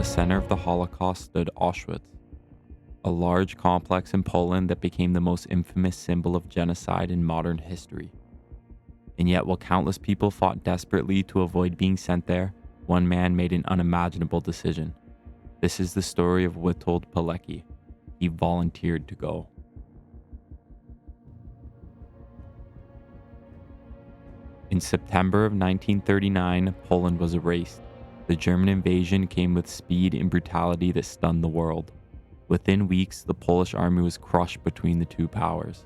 the center of the Holocaust stood Auschwitz, a large complex in Poland that became the most infamous symbol of genocide in modern history. And yet, while countless people fought desperately to avoid being sent there, one man made an unimaginable decision. This is the story of Witold Pilecki. He volunteered to go. In September of 1939, Poland was erased. The German invasion came with speed and brutality that stunned the world. Within weeks, the Polish army was crushed between the two powers,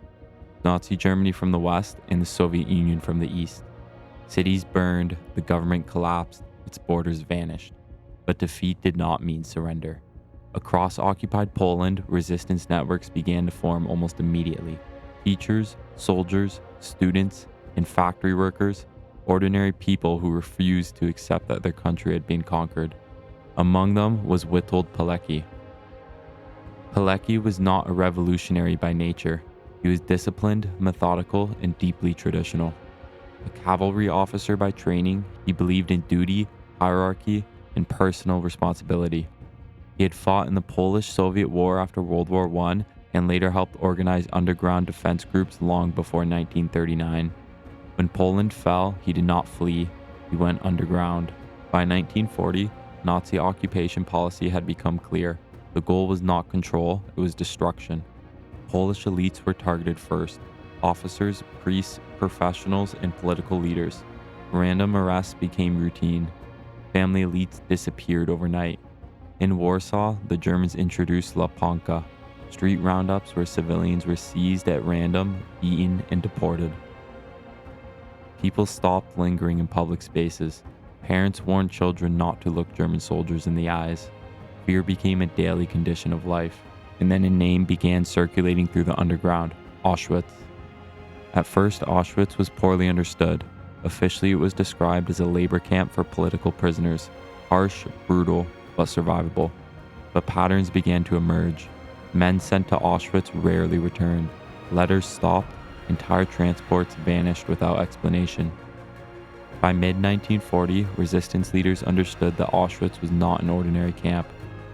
Nazi Germany from the west and the Soviet Union from the east. Cities burned, the government collapsed, its borders vanished. But defeat did not mean surrender. Across occupied Poland, resistance networks began to form almost immediately. Teachers, soldiers, students, and factory workers, ordinary people who refused to accept that their country had been conquered. Among them was Witold Pilecki. Pilecki was not a revolutionary by nature. He was disciplined, methodical, and deeply traditional. A cavalry officer by training, he believed in duty, hierarchy, and personal responsibility. He had fought in the Polish-Soviet War after World War I and later helped organize underground defense groups long before 1939. When Poland fell, he did not flee, he went underground. By 1940, Nazi occupation policy had become clear. The goal was not control, it was destruction. Polish elites were targeted first: officers, priests, professionals, and political leaders. Random arrests became routine. Family elites disappeared overnight. In Warsaw, the Germans introduced La Panka, street roundups where civilians were seized at random, beaten, and deported. People stopped lingering in public spaces. Parents warned children not to look German soldiers in the eyes. Fear became a daily condition of life. And then a name began circulating through the underground: Auschwitz. At first, Auschwitz was poorly understood. Officially, it was described as a labor camp for political prisoners, harsh, brutal, but survivable. But patterns began to emerge. Men sent to Auschwitz rarely returned. Letters stopped, entire transports vanished without explanation. By mid-1940, resistance leaders understood that Auschwitz was not an ordinary camp,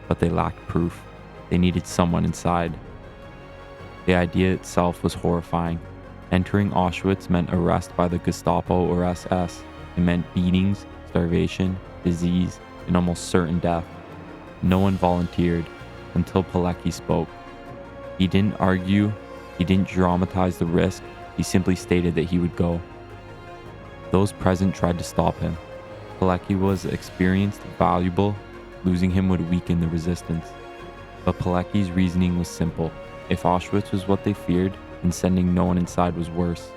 but they lacked proof. They needed someone inside. The idea itself was horrifying. Entering Auschwitz meant arrest by the Gestapo or SS. It meant beatings, starvation, disease, and almost certain death. No one volunteered until Pilecki spoke. He didn't argue, he didn't dramatize the risk, he simply stated that he would go. Those present tried to stop him. Pilecki was experienced, valuable. Losing him would weaken the resistance. But Pilecki's reasoning was simple. If Auschwitz was what they feared, then sending no one inside was worse.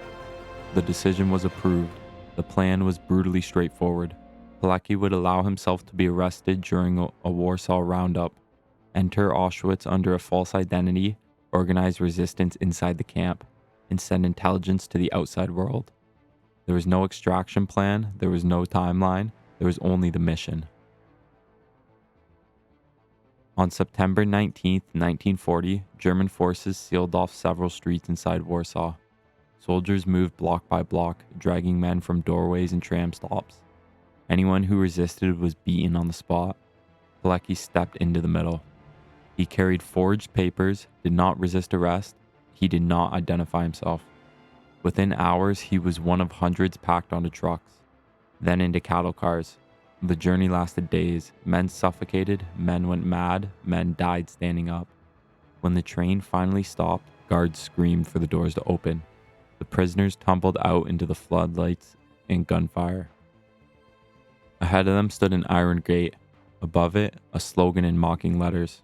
The decision was approved. The plan was brutally straightforward. Pilecki would allow himself to be arrested during a Warsaw roundup, enter Auschwitz under a false identity, organize resistance inside the camp, and send intelligence to the outside world. There was no extraction plan, there was no timeline, there was only the mission. On September 19, 1940, German forces sealed off several streets inside Warsaw. Soldiers moved block by block, dragging men from doorways and tram stops. Anyone who resisted was beaten on the spot. Pilecki stepped into the middle. He carried forged papers, did not resist arrest. He did not identify himself. Within hours, he was one of hundreds packed onto trucks, then into cattle cars. The journey lasted days. Men suffocated, men went mad, men died standing up. When the train finally stopped, guards screamed for the doors to open. The prisoners tumbled out into the floodlights and gunfire. Ahead of them stood an iron gate. Above it, a slogan in mocking letters.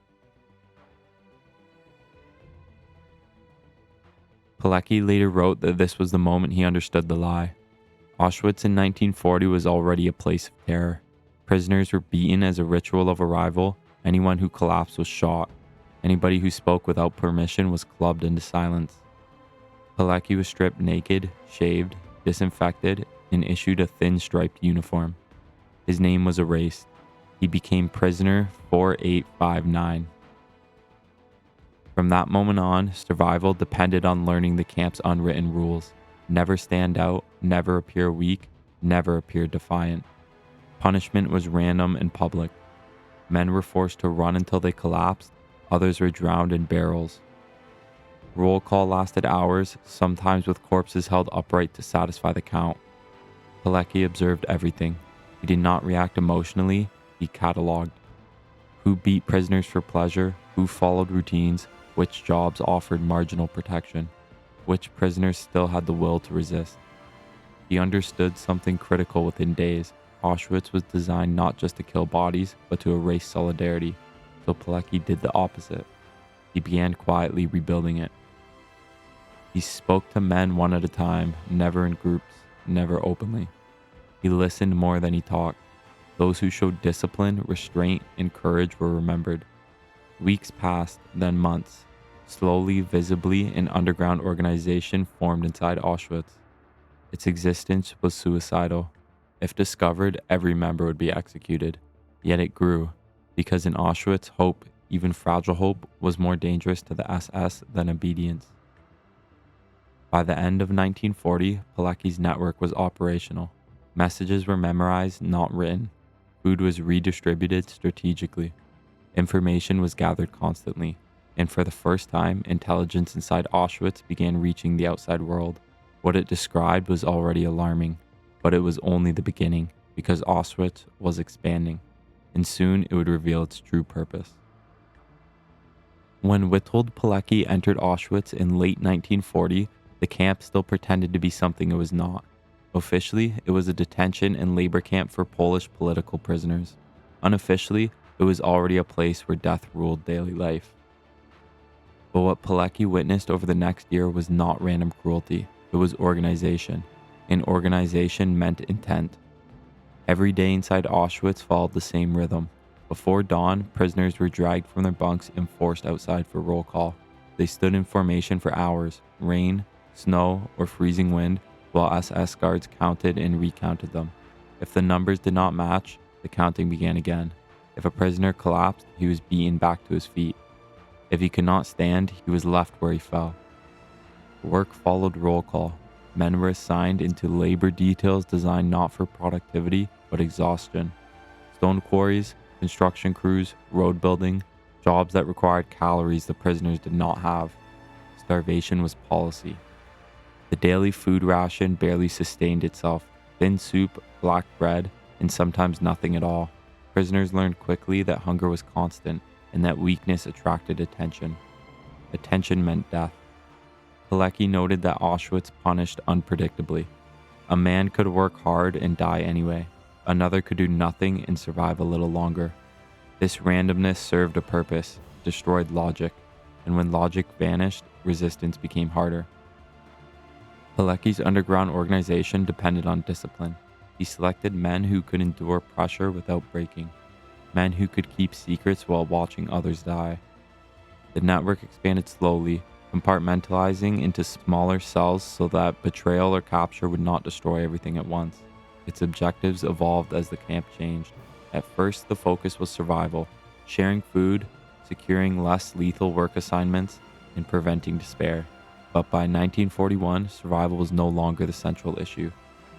Pilecki later wrote that this was the moment he understood the lie. Auschwitz in 1940 was already a place of terror. Prisoners were beaten as a ritual of arrival. Anyone who collapsed was shot. Anybody who spoke without permission was clubbed into silence. Pilecki was stripped naked, shaved, disinfected, and issued a thin striped uniform. His name was erased. He became prisoner 4859. From that moment on, survival depended on learning the camp's unwritten rules. Never stand out, never appear weak, never appear defiant. Punishment was random and public. Men were forced to run until they collapsed, others were drowned in barrels. Roll call lasted hours, sometimes with corpses held upright to satisfy the count. Pilecki observed everything. He did not react emotionally, he cataloged. Who beat prisoners for pleasure, who followed routines, which jobs offered marginal protection, which prisoners still had the will to resist. He understood something critical within days. Auschwitz was designed not just to kill bodies, but to erase solidarity. So Pilecki did the opposite. He began quietly rebuilding it. He spoke to men one at a time, never in groups, never openly. He listened more than he talked. Those who showed discipline, restraint, and courage were remembered. Weeks passed, then months. Slowly, visibly, an underground organization formed inside Auschwitz. Its existence was suicidal. If discovered, every member would be executed. Yet it grew, because in Auschwitz, hope, even fragile hope, was more dangerous to the SS than obedience. By the end of 1940, Pilecki's network was operational. Messages were memorized, not written. Food was redistributed strategically. Information was gathered constantly. And for the first time, intelligence inside Auschwitz began reaching the outside world. What it described was already alarming, but it was only the beginning, because Auschwitz was expanding, and soon it would reveal its true purpose. When Witold Pilecki entered Auschwitz in late 1940, the camp still pretended to be something it was not. Officially, it was a detention and labor camp for Polish political prisoners. Unofficially, it was already a place where death ruled daily life. But what Pilecki witnessed over the next year was not random cruelty, it was organization. And organization meant intent. Every day inside Auschwitz followed the same rhythm. Before dawn, prisoners were dragged from their bunks and forced outside for roll call. They stood in formation for hours, rain, snow, or freezing wind, while SS guards counted and recounted them. If the numbers did not match, the counting began again. If a prisoner collapsed, he was beaten back to his feet. If he could not stand, he was left where he fell. Work followed roll call. Men were assigned into labor details designed not for productivity, but exhaustion. Stone quarries, construction crews, road building, jobs that required calories the prisoners did not have. Starvation was policy. The daily food ration barely sustained itself. Thin soup, black bread, and sometimes nothing at all. Prisoners learned quickly that hunger was constant and that weakness attracted attention. Attention meant death. Pilecki noted that Auschwitz punished unpredictably. A man could work hard and die anyway. Another could do nothing and survive a little longer. This randomness served a purpose, destroyed logic, and when logic vanished, resistance became harder. Pilecki's underground organization depended on discipline. He selected men who could endure pressure without breaking, men who could keep secrets while watching others die. The network expanded slowly, compartmentalizing into smaller cells so that betrayal or capture would not destroy everything at once. Its objectives evolved as the camp changed. At first, the focus was survival, sharing food, securing less lethal work assignments, and preventing despair. But by 1941, survival was no longer the central issue.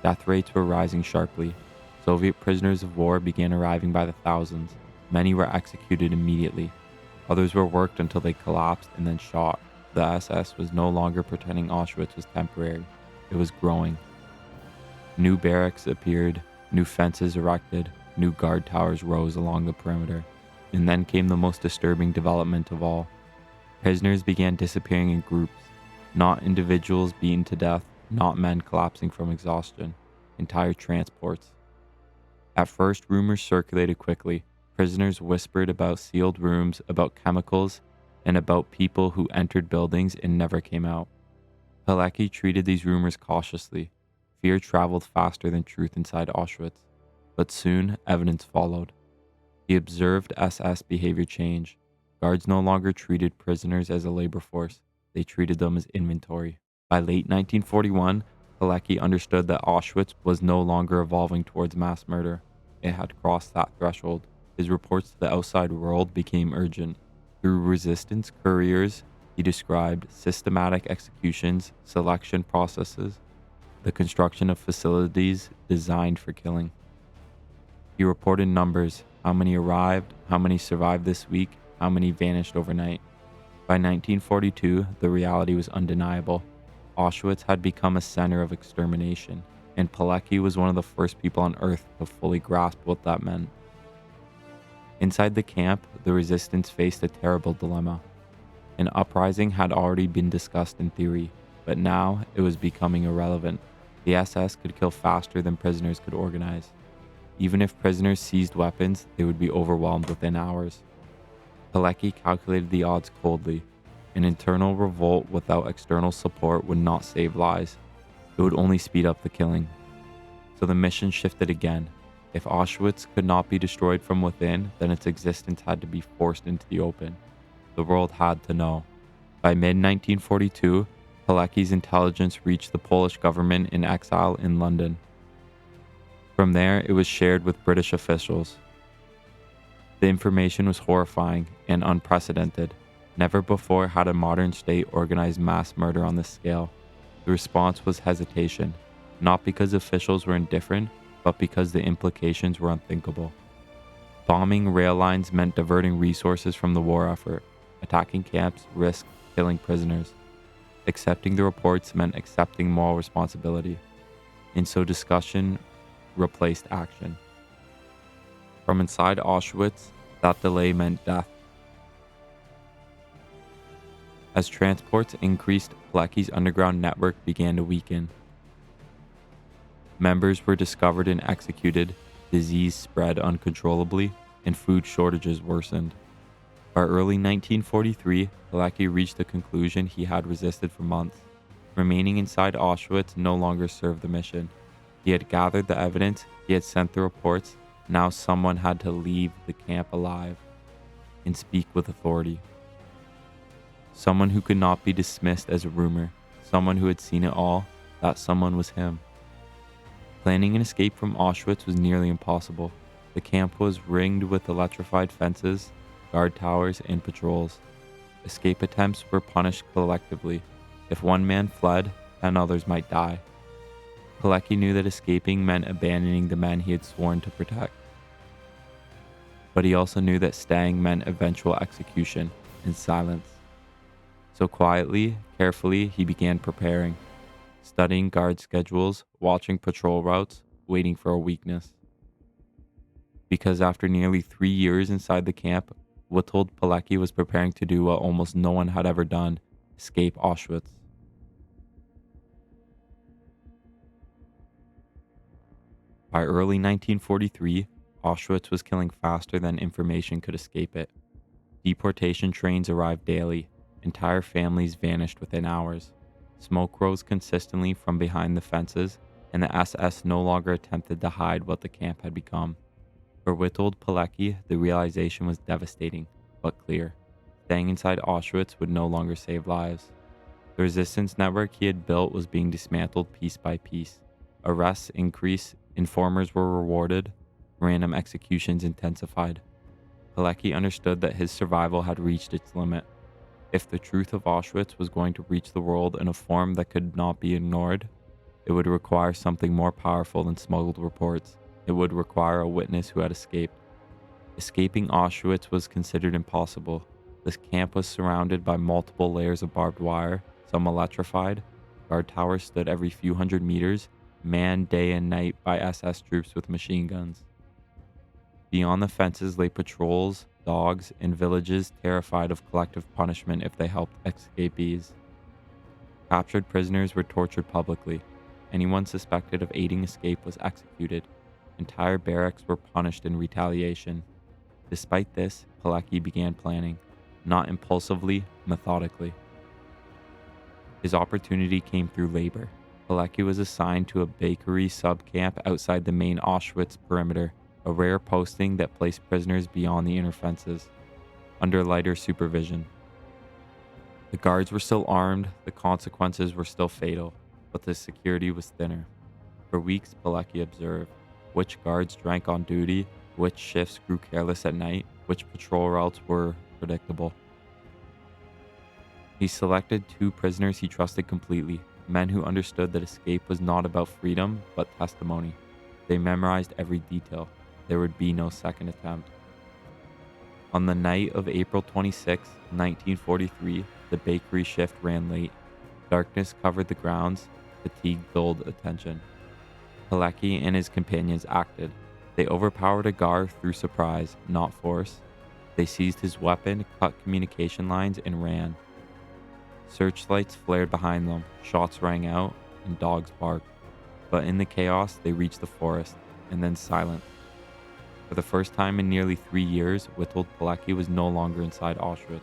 Death rates were rising sharply. Soviet prisoners of war began arriving by the thousands. Many were executed immediately. Others were worked until they collapsed and then shot. The SS was no longer pretending Auschwitz was temporary. It was growing. New barracks appeared, new fences erected, new guard towers rose along the perimeter. And then came the most disturbing development of all. Prisoners began disappearing in groups, not individuals beaten to death, not men collapsing from exhaustion, entire transports. At first, rumors circulated quickly. Prisoners whispered about sealed rooms, about chemicals, and about people who entered buildings and never came out. Pilecki treated these rumors cautiously. Fear traveled faster than truth inside Auschwitz. But soon, evidence followed. He observed SS behavior change. Guards no longer treated prisoners as a labor force. They treated them as inventory. By late 1941, Pilecki understood that Auschwitz was no longer evolving towards mass murder. It had crossed that threshold. His reports to the outside world became urgent. Through resistance couriers, he described systematic executions, selection processes, the construction of facilities designed for killing. He reported numbers, How many arrived? How many survived this week? How many vanished overnight? By 1942, the reality was undeniable. Auschwitz had become a center of extermination, and Pilecki was one of the first people on Earth to fully grasp what that meant. Inside the camp, the resistance faced a terrible dilemma. An uprising had already been discussed in theory, but now it was becoming irrelevant. The SS could kill faster than prisoners could organize. Even if prisoners seized weapons, they would be overwhelmed within hours. Pilecki calculated the odds coldly. An internal revolt without external support would not save lives. It would only speed up the killing. So the mission shifted again. If Auschwitz could not be destroyed from within, then its existence had to be forced into the open. The world had to know. By mid-1942, Pilecki's intelligence reached the Polish government in exile in London. From there, it was shared with British officials. The information was horrifying and unprecedented. Never before had a modern state organized mass murder on this scale. The response was hesitation, not because officials were indifferent, but because the implications were unthinkable. Bombing rail lines meant diverting resources from the war effort. Attacking camps risked killing prisoners. Accepting the reports meant accepting moral responsibility. And so discussion replaced action. From inside Auschwitz, that delay meant death. As transports increased, Pilecki's underground network began to weaken. Members were discovered and executed, disease spread uncontrollably, and food shortages worsened. By early 1943, Pilecki reached the conclusion he had resisted for months. Remaining inside Auschwitz no longer served the mission. He had gathered the evidence, he had sent the reports, now someone had to leave the camp alive and speak with authority. Someone who could not be dismissed as a rumor, someone who had seen it all, that someone was him. Planning an escape from Auschwitz was nearly impossible. The camp was ringed with electrified fences, guard towers, and patrols. Escape attempts were punished collectively. If one man fled, 10 others might die. Pilecki knew that escaping meant abandoning the men he had sworn to protect. But he also knew that staying meant eventual execution in silence. So quietly, carefully, he began preparing, studying guard schedules, watching patrol routes, waiting for a weakness. Because after nearly 3 years inside the camp, Witold Pilecki was preparing to do what almost no one had ever done: escape Auschwitz. By early 1943, Auschwitz was killing faster than information could escape it. Deportation trains arrived daily. Entire families vanished within hours. Smoke rose consistently from behind the fences, and the SS no longer attempted to hide what the camp had become. For Witold Pilecki, the realization was devastating, but clear. Staying inside Auschwitz would no longer save lives. The resistance network he had built was being dismantled piece by piece. Arrests increased, informers were rewarded, random executions intensified. Pilecki understood that his survival had reached its limit. If the truth of Auschwitz was going to reach the world in a form that could not be ignored, it would require something more powerful than smuggled reports. It would require a witness who had escaped. Escaping Auschwitz was considered impossible. This camp was surrounded by multiple layers of barbed wire, some electrified. Guard towers stood every few hundred meters, manned day and night by SS troops with machine guns. Beyond the fences lay patrols, dogs, and villages terrified of collective punishment if they helped escapees. Captured prisoners were tortured publicly. Anyone suspected of aiding escape was executed. Entire barracks were punished in retaliation. Despite this, Pilecki began planning, not impulsively, methodically. His opportunity came through labor. Pilecki was assigned to a bakery sub-camp outside the main Auschwitz perimeter, a rare posting that placed prisoners beyond the inner fences, under lighter supervision. The guards were still armed, the consequences were still fatal, but the security was thinner. For weeks, Pilecki observed which guards drank on duty, which shifts grew careless at night, which patrol routes were predictable. He selected 2 prisoners he trusted completely, men who understood that escape was not about freedom, but testimony. They memorized every detail. there would be no second attempt. On the night of April 26, 1943, the bakery shift ran late. Darkness covered the grounds, fatigue dulled attention. Pilecki and his companions acted. They overpowered a guard through surprise, not force. They seized his weapon, cut communication lines, and ran. Searchlights flared behind them, shots rang out, and dogs barked. But in the chaos, they reached the forest, and then silence. For the first time in nearly 3 years, Witold Pilecki was no longer inside Auschwitz.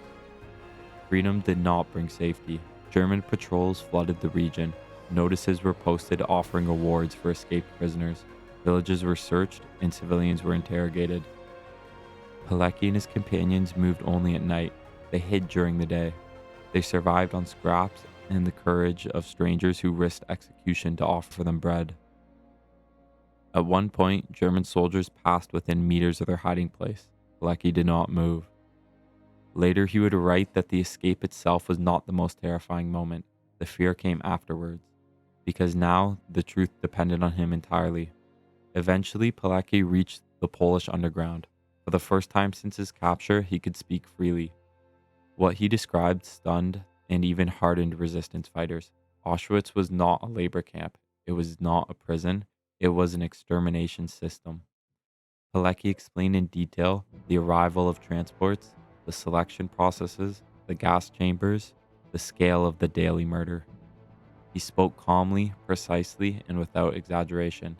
Freedom did not bring safety. German patrols flooded the region. Notices were posted offering rewards for escaped prisoners. Villages were searched, and civilians were interrogated. Pilecki and his companions moved only at night. They hid during the day. They survived on scraps and the courage of strangers who risked execution to offer them bread. At one point, German soldiers passed within meters of their hiding place. Pilecki did not move. Later, he would write that the escape itself was not the most terrifying moment. The fear came afterwards, because now the truth depended on him entirely. Eventually, Pilecki reached the Polish underground. For the first time since his capture, he could speak freely. What he described stunned and even hardened resistance fighters. Auschwitz was not a labor camp. It was not a prison. It was an extermination system. Pilecki explained in detail the arrival of transports, the selection processes, the gas chambers, the scale of the daily murder. He spoke calmly, precisely, and without exaggeration.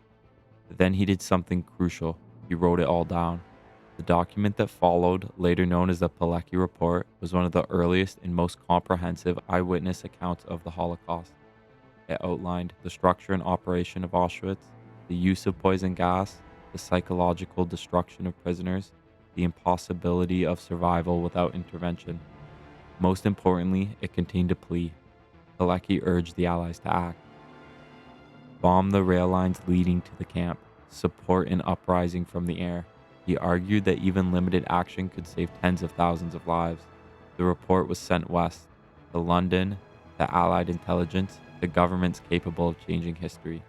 Then he did something crucial. He wrote it all down. The document that followed, later known as the Pilecki Report, was one of the earliest and most comprehensive eyewitness accounts of the Holocaust. It outlined the structure and operation of Auschwitz, the use of poison gas, the psychological destruction of prisoners, the impossibility of survival without intervention. Most importantly, it contained a plea. Pilecki urged the Allies to act. Bomb the rail lines leading to the camp. Support an uprising from the air. He argued that even limited action could save tens of thousands of lives. The report was sent west, to London, to Allied intelligence, to governments capable of changing history.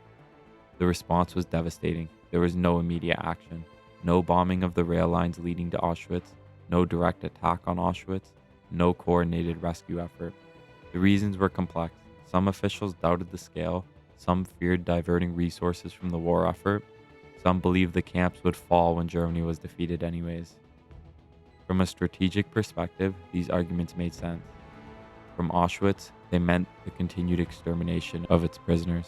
The response was devastating. There was no immediate action. No bombing of the rail lines leading to Auschwitz. No direct attack on Auschwitz. No coordinated rescue effort. The reasons were complex. Some officials doubted the scale. Some feared diverting resources from the war effort. Some believed the camps would fall when Germany was defeated anyways. From a strategic perspective, these arguments made sense. From Auschwitz, they meant the continued extermination of its prisoners.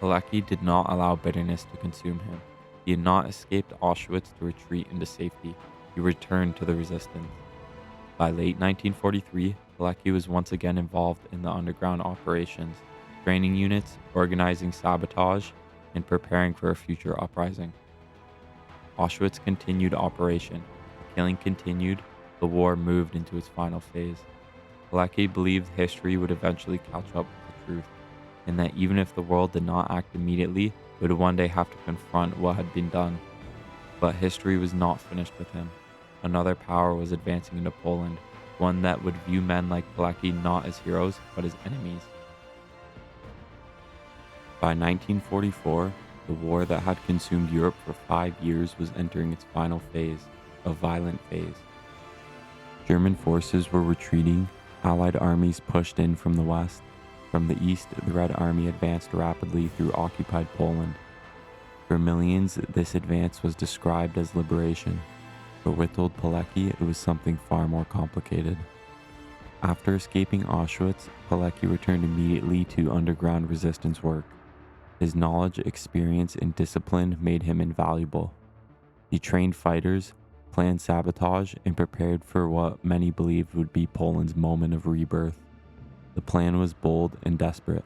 Pilecki did not allow bitterness to consume him. He had not escaped Auschwitz to retreat into safety. He returned to the resistance. By late 1943, Pilecki was once again involved in the underground operations, training units, organizing sabotage, and preparing for a future uprising. Auschwitz continued operation. The killing continued. The war moved into its final phase. Pilecki believed history would eventually catch up with the truth, and that even if the world did not act immediately, it would one day have to confront what had been done. But history was not finished with him. Another power was advancing into Poland, one that would view men like Pilecki not as heroes, but as enemies. By 1944, the war that had consumed Europe for 5 years was entering its final phase, a violent phase. German forces were retreating. Allied armies pushed in from the west. From the east, the Red Army advanced rapidly through occupied Poland. For millions, this advance was described as liberation. For Witold Pilecki, it was something far more complicated. After escaping Auschwitz, Pilecki returned immediately to underground resistance work. His knowledge, experience, and discipline made him invaluable. He trained fighters, planned sabotage, and prepared for what many believed would be Poland's moment of rebirth. The plan was bold and desperate.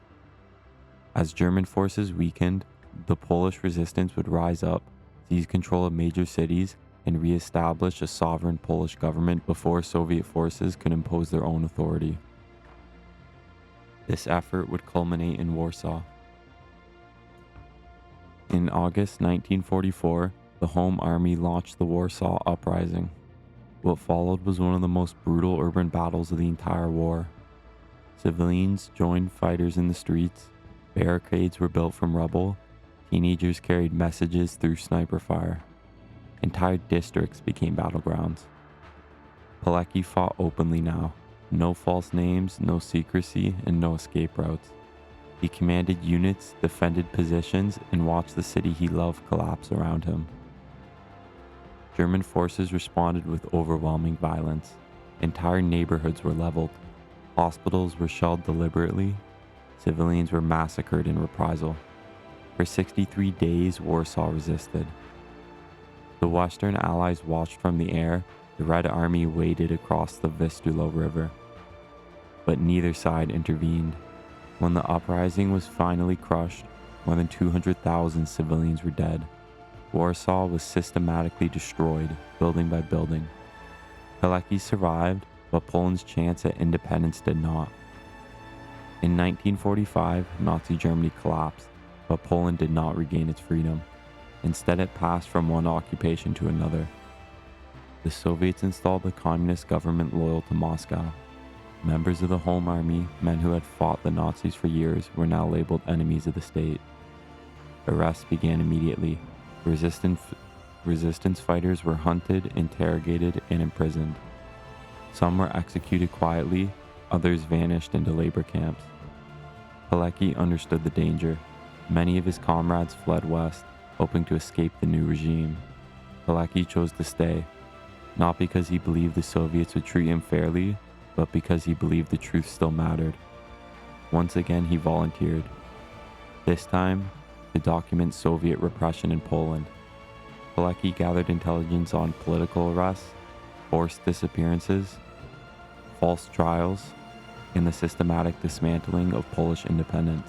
As German forces weakened, the Polish resistance would rise up, seize control of major cities, and re-establish a sovereign Polish government before Soviet forces could impose their own authority. This effort would culminate in Warsaw. In August 1944, the Home Army launched the Warsaw Uprising. What followed was one of the most brutal urban battles of the entire war. Civilians joined fighters in the streets, barricades were built from rubble, teenagers carried messages through sniper fire. Entire districts became battlegrounds. Pilecki fought openly now. No false names, no secrecy, and no escape routes. He commanded units, defended positions, and watched the city he loved collapse around him. German forces responded with overwhelming violence. Entire neighborhoods were leveled. Hospitals were shelled deliberately. Civilians were massacred in reprisal. For 63 days, Warsaw resisted. The Western Allies watched from the air. The Red Army waded across the Vistula River. But neither side intervened. When the uprising was finally crushed, more than 200,000 civilians were dead. Warsaw was systematically destroyed, building by building. Pilecki survived, but Poland's chance at independence did not. In 1945, Nazi Germany collapsed, but Poland did not regain its freedom. Instead, it passed from one occupation to another. The Soviets installed a communist government loyal to Moscow. Members of the Home Army, men who had fought the Nazis for years, were now labeled enemies of the state. Arrests began immediately. Resistance fighters were hunted, interrogated, and imprisoned. Some were executed quietly, others vanished into labor camps. Pilecki understood the danger. Many of his comrades fled west, hoping to escape the new regime. Pilecki chose to stay, not because he believed the Soviets would treat him fairly, but because he believed the truth still mattered. Once again, he volunteered. This time, to document Soviet repression in Poland. Pilecki gathered intelligence on political arrests, forced disappearances, false trials, and the systematic dismantling of Polish independence.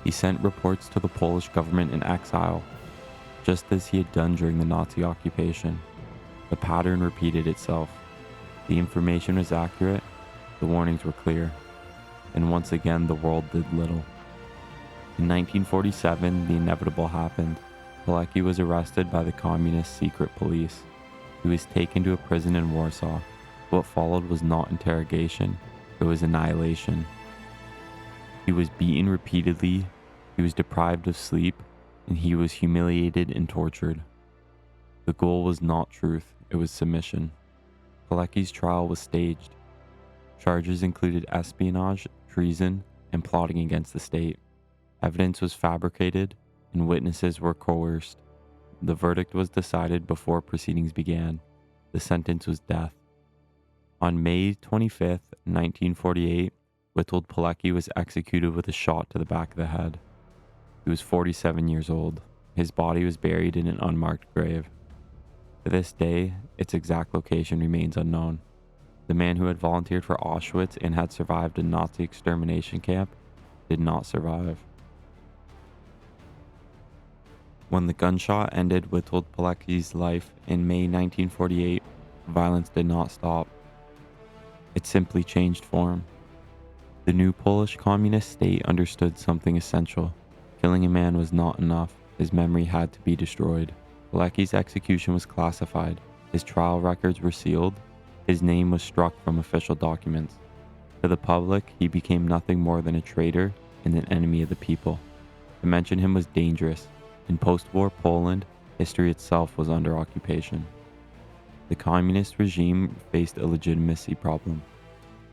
He sent reports to the Polish government in exile, just as he had done during the Nazi occupation. The pattern repeated itself. The information was accurate, the warnings were clear, and once again the world did little. In 1947, the inevitable happened. Pilecki was arrested by the communist secret police. He was taken to a prison in Warsaw. What followed was not interrogation, it was annihilation. He was beaten repeatedly, he was deprived of sleep, and he was humiliated and tortured. The goal was not truth, it was submission. Pilecki's trial was staged. Charges included espionage, treason, and plotting against the state. Evidence was fabricated, and witnesses were coerced. The verdict was decided before proceedings began. The sentence was death. On May 25, 1948, Witold Pilecki was executed with a shot to the back of the head. He was 47 years old. His body was buried in an unmarked grave. To this day, its exact location remains unknown. The man who had volunteered for Auschwitz and had survived a Nazi extermination camp did not survive. When the gunshot ended Witold Pilecki's life in May 1948, violence did not stop. It simply changed form. The new Polish communist state understood something essential. Killing a man was not enough. His memory had to be destroyed. Pilecki's execution was classified. His trial records were sealed. His name was struck from official documents. To the public, he became nothing more than a traitor and an enemy of the people. To mention him was dangerous. In post-war Poland, history itself was under occupation. The communist regime faced a legitimacy problem.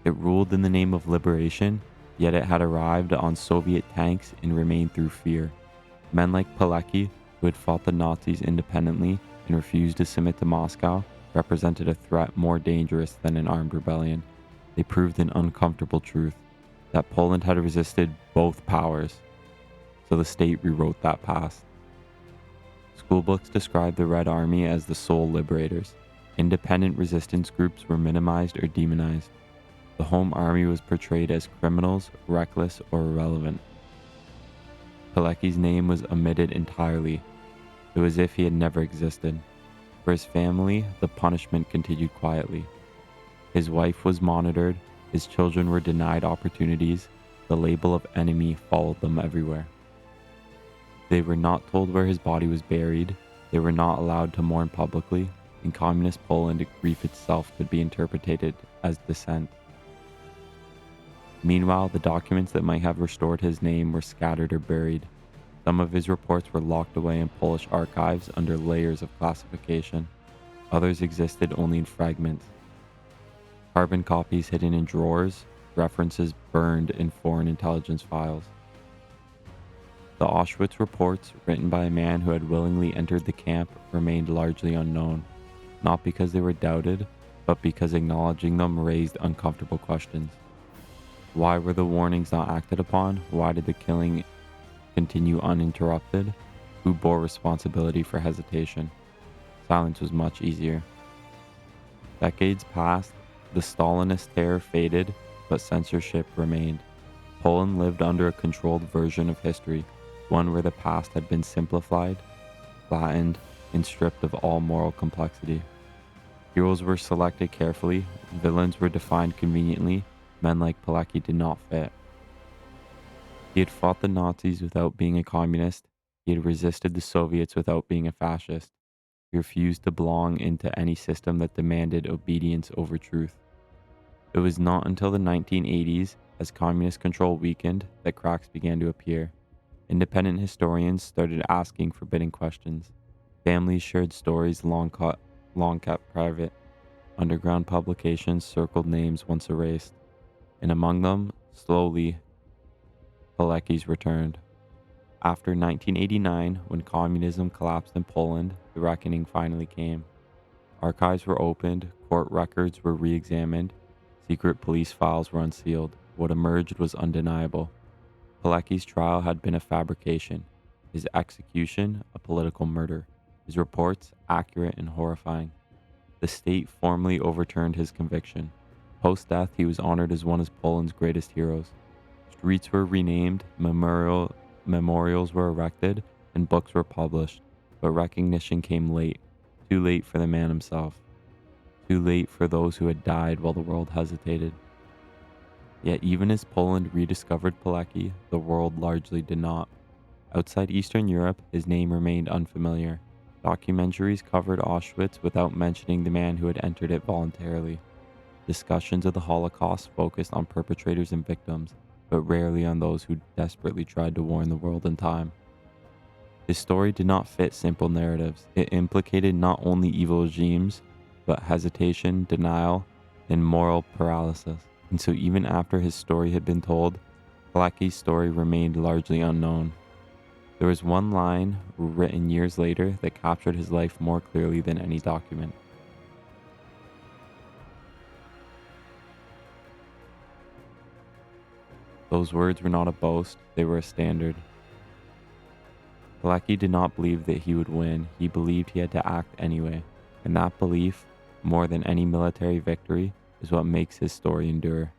It ruled in the name of liberation, yet it had arrived on Soviet tanks and remained through fear. Men like Pilecki, who had fought the Nazis independently and refused to submit to Moscow, represented a threat more dangerous than an armed rebellion. They proved an uncomfortable truth, that Poland had resisted both powers, so the state rewrote that past. Schoolbooks described the Red Army as the sole liberators. Independent resistance groups were minimized or demonized. The Home Army was portrayed as criminals, reckless, or irrelevant. Pilecki's name was omitted entirely. It was as if he had never existed. For his family, the punishment continued quietly. His wife was monitored, his children were denied opportunities, the label of enemy followed them everywhere. They were not told where his body was buried, they were not allowed to mourn publicly. In communist Poland, grief itself could be interpreted as dissent. Meanwhile, the documents that might have restored his name were scattered or buried. Some of his reports were locked away in Polish archives under layers of classification. Others existed only in fragments. Carbon copies hidden in drawers, references burned in foreign intelligence files. The Auschwitz reports, written by a man who had willingly entered the camp, remained largely unknown, not because they were doubted, but because acknowledging them raised uncomfortable questions. Why were the warnings not acted upon? Why did the killing continue uninterrupted? Who bore responsibility for hesitation? Silence was much easier. Decades passed, the Stalinist terror faded, but censorship remained. Poland lived under a controlled version of history, one where the past had been simplified, flattened, and stripped of all moral complexity. Heroes were selected carefully, villains were defined conveniently, men like Pilecki did not fit. He had fought the Nazis without being a communist, he had resisted the Soviets without being a fascist. He refused to belong into any system that demanded obedience over truth. It was not until the 1980s, as communist control weakened, that cracks began to appear. Independent historians started asking forbidden questions. Families shared stories long kept private. Underground publications circled names once erased. And among them, slowly, Pilecki's returned. After 1989, when communism collapsed in Poland, the reckoning finally came. Archives were opened, court records were re-examined, secret police files were unsealed. What emerged was undeniable. Pilecki's trial had been a fabrication, his execution a political murder, his reports accurate and horrifying. The state formally overturned his conviction. Post-death, he was honored as one of Poland's greatest heroes. Streets were renamed, memorials were erected, and books were published, but recognition came late, too late for the man himself, too late for those who had died while the world hesitated. Yet even as Poland rediscovered Pilecki, the world largely did not. Outside Eastern Europe, his name remained unfamiliar. Documentaries covered Auschwitz without mentioning the man who had entered it voluntarily. Discussions of the Holocaust focused on perpetrators and victims, but rarely on those who desperately tried to warn the world in time. His story did not fit simple narratives. It implicated not only evil regimes, but hesitation, denial, and moral paralysis. And so even after his story had been told, Pilecki's story remained largely unknown. There was one line, written years later, that captured his life more clearly than any document. Those words were not a boast, they were a standard. Pilecki did not believe that he would win, he believed he had to act anyway. And that belief, more than any military victory, is what makes his story endure.